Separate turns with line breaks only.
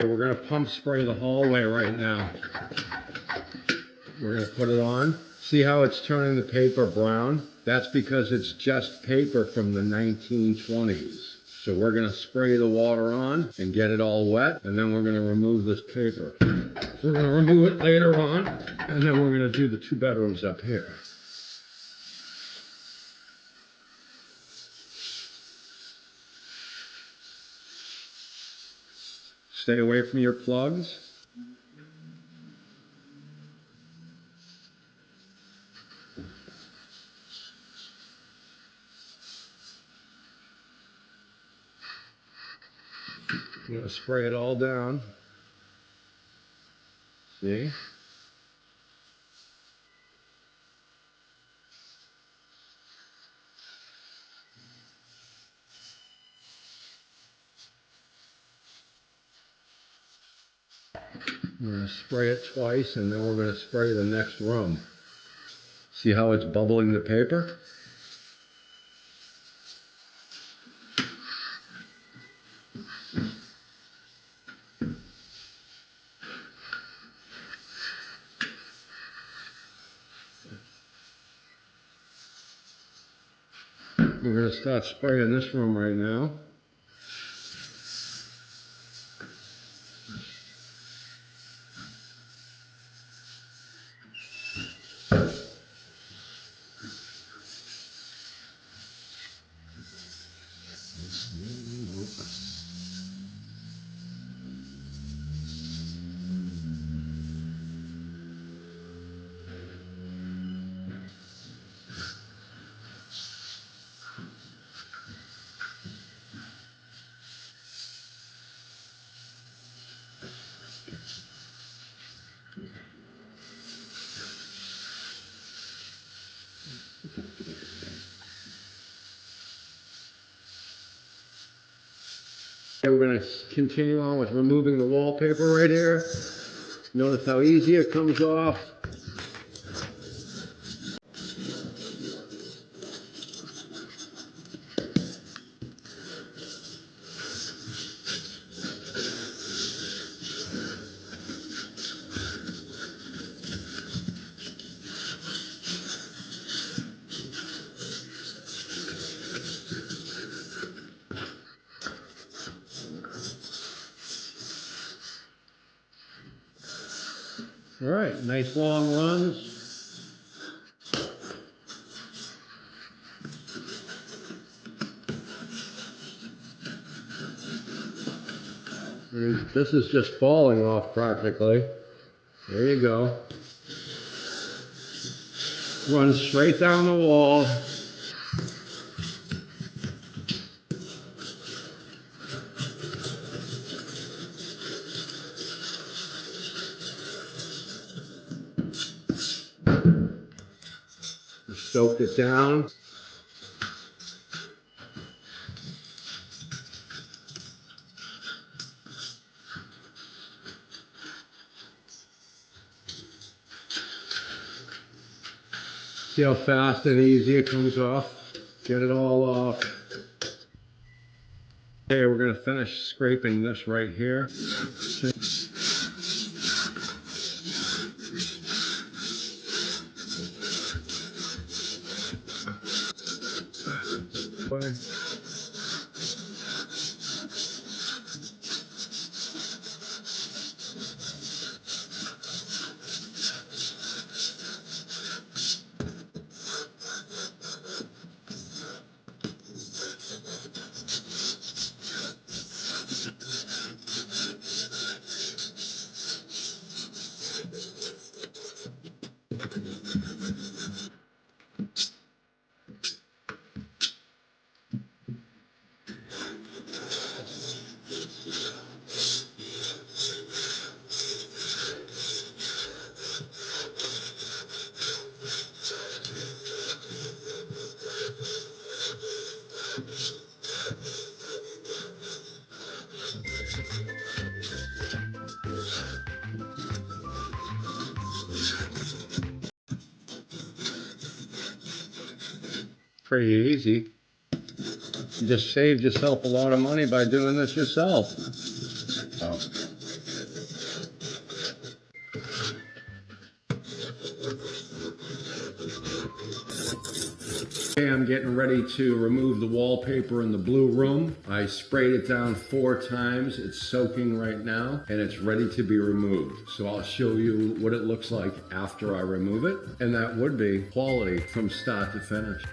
We're going to pump spray the hallway right now. We're going to put it on. See how it's turning the paper brown? That's because it's just paper from the 1920s. So we're going to spray the water on and get it all wet, and then we're going to remove this paper. We're going to remove it later on, and then we're going to do the 2 bedrooms up here. Stay away from your plugs. I'm going to spray it all down. See? We're going to spray it twice, and then we're going to spray the next room. See how it's bubbling the paper? We're going to start spraying this room right now. Okay, we're going to continue on with removing the wallpaper right here. Notice how easy it comes off. All right, nice long runs. This is just falling off practically. There you go. Run straight down the wall. Soaked it down. See how fast and easy it comes off? Get it all off. Okay, we're going to finish scraping this right here. Pretty easy. You just saved yourself a lot of money by doing this yourself. Oh. Okay, I'm getting ready to remove the wallpaper in the blue room. I sprayed it down 4 times. It's soaking right now and it's ready to be removed. So I'll show you what it looks like after I remove it. And that would be quality from start to finish.